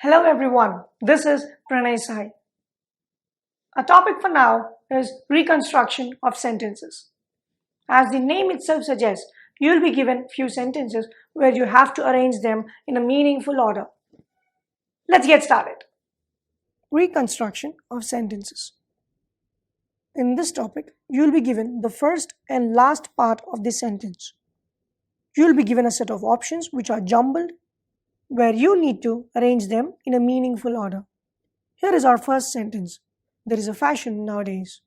Hello everyone, this is Pranay Sai. Our topic for now is reconstruction of sentences. As the name itself suggests, you will be given few sentences where you have to arrange them in a meaningful order. Let's get started. Reconstruction of sentences. In this topic, you will be given the first and last part of the sentence. You will be given a set of options which are jumbled, where you need to arrange them in a meaningful order. Here is our first sentence. There is a fashion nowadays.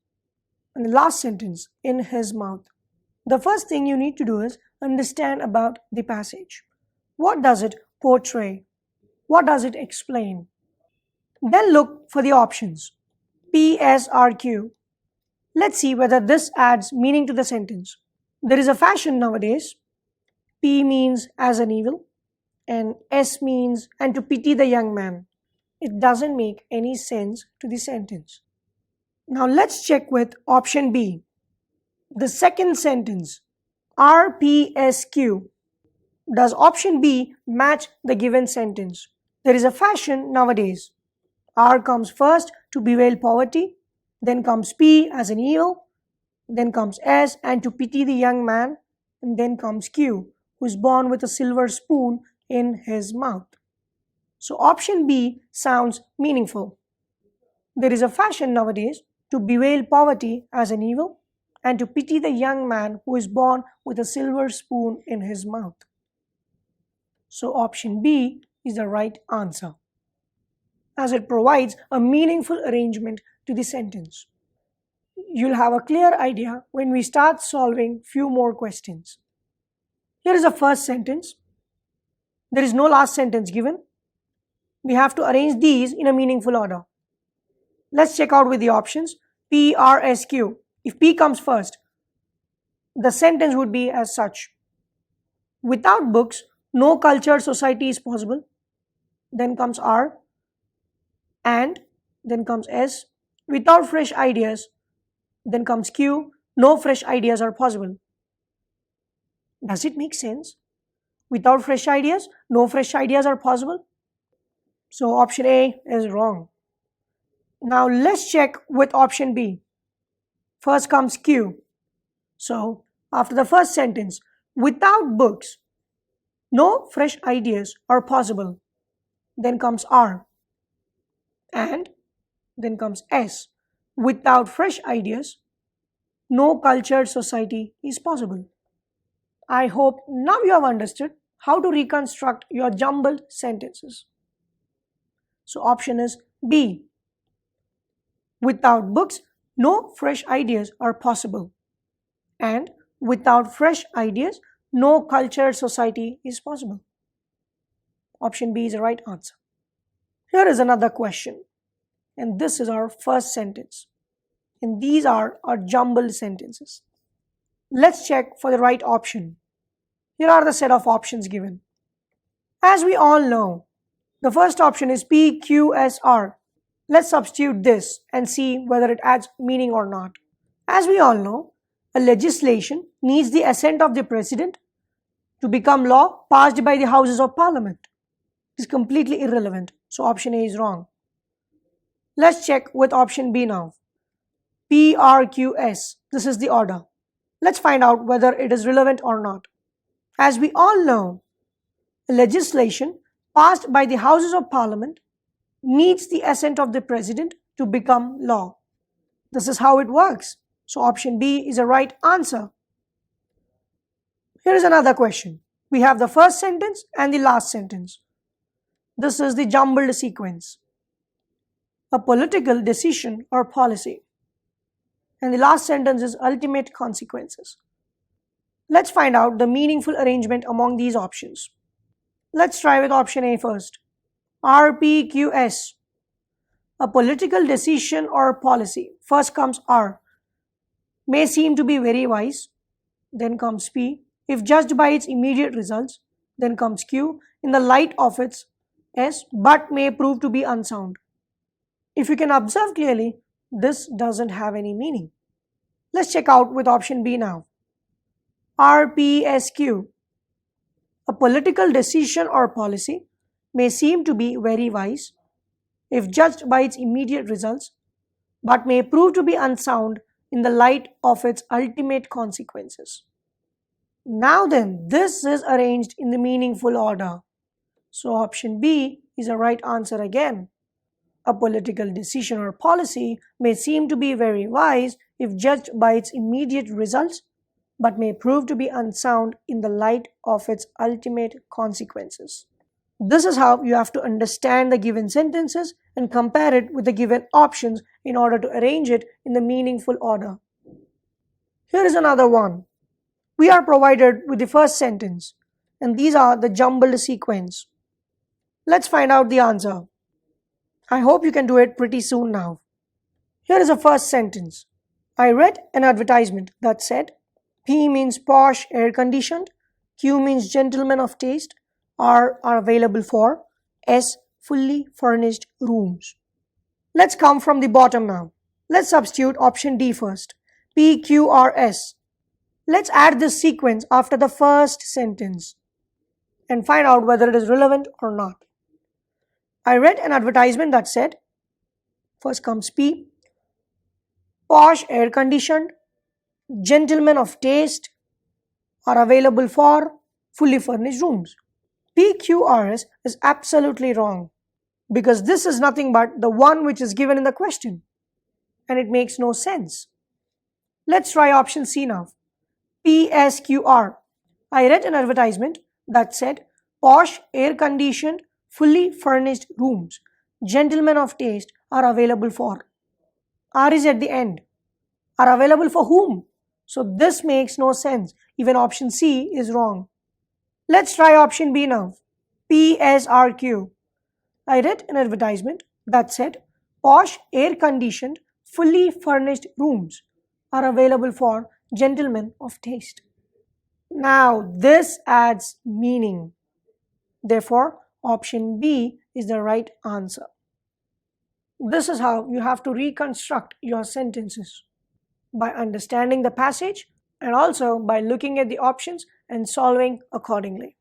And the last sentence, in his mouth. The first thing you need to do is understand about the passage. What does it portray? What does it explain? Then look for the options. P, S, R, Q. Let's see whether this adds meaning to the sentence. There is a fashion nowadays. P means as an evil, and S means and to pity the young man. It doesn't make any sense to the sentence. Now let's check with option B. The second sentence, RPSQ. Does option B match the given sentence? There is a fashion nowadays. R comes first to bewail poverty, then comes P as an evil, then comes S and to pity the young man, and then comes Q, who is born with a silver spoon in his mouth. So option B sounds meaningful. There is a fashion nowadays to bewail poverty as an evil and to pity the young man who is born with a silver spoon in his mouth. So option B is the right answer, as it provides a meaningful arrangement to the sentence. You'll have a clear idea when we start solving few more questions. Here is the first sentence. There is no last sentence given. We have to arrange these in a meaningful order. Let's check out with the options. P, R, S, Q. If P comes first, the sentence would be as such. Without books, no cultured society is possible. Then comes R. And then comes S. Without fresh ideas, then comes Q. No fresh ideas are possible. Does it make sense? Without fresh ideas, no fresh ideas are possible. So option A is wrong. Now let's check with option B. First comes Q. So after the first sentence, without books, no fresh ideas are possible. Then comes R. And then comes S. Without fresh ideas, no cultured society is possible. I hope now you have understood how to reconstruct your jumbled sentences. So option is B. Without books, no fresh ideas are possible. And without fresh ideas, no cultured society is possible. Option B is the right answer. Here is another question. And this is our first sentence. And these are our jumbled sentences. Let's check for the right option. Here are the set of options given. As we all know, the first option is P, Q, S, R. Let's substitute this and see whether it adds meaning or not. As we all know, a legislation needs the assent of the president to become law passed by the houses of parliament. It is completely irrelevant, so option A is wrong. Let's check with option B now. P, R, Q, S. This is the order. Let's find out whether it is relevant or not. As we all know, a legislation passed by the houses of parliament needs the assent of the president to become law. This is how it works. So option B is the right answer. Here is another question. We have the first sentence and the last sentence. This is the jumbled sequence. A political decision or policy. And the last sentence is ultimate consequences. Let's find out the meaningful arrangement among these options. Let's try with option A first. RPQS. A political decision or policy. First comes R. May seem to be very wise. Then comes P. If judged by its immediate results. Then comes Q. In the light of its S, but may prove to be unsound. If you can observe clearly, this doesn't have any meaning. Let's check out with option B now. RPSQ. A political decision or policy may seem to be very wise if judged by its immediate results, but may prove to be unsound in the light of its ultimate consequences. Now then, this is arranged in the meaningful order. So option B is the right answer again. A political decision or policy may seem to be very wise if judged by its immediate results, but may prove to be unsound in the light of its ultimate consequences. This is how you have to understand the given sentences and compare it with the given options in order to arrange it in the meaningful order. Here is another one. We are provided with the first sentence, and these are the jumbled sequence. Let's find out the answer. I hope you can do it pretty soon now. Here is the first sentence. I read an advertisement that said, P means posh, air-conditioned, Q means gentlemen of taste, R are available for, S fully furnished rooms. Let's come from the bottom now. Let's substitute option D first. P, Q, R, S. Let's add this sequence after the first sentence and find out whether it is relevant or not. I read an advertisement that said, first comes P, posh, air-conditioned, gentlemen of taste are available for fully furnished rooms. PQRS is absolutely wrong because this is nothing but the one which is given in the question and it makes no sense. Let's try option C now. PSQR. I read an advertisement that said posh, air-conditioned, fully furnished rooms, gentlemen of taste are available for. R is at the end. Are available for whom? So this makes no sense. Even option C is wrong. Let's try option B now. PSRQ. I read an advertisement that said posh, air-conditioned, fully furnished rooms are available for gentlemen of taste. Now this adds meaning. Therefore, option B is the right answer. This is how you have to reconstruct your sentences, by understanding the passage and also by looking at the options and solving accordingly.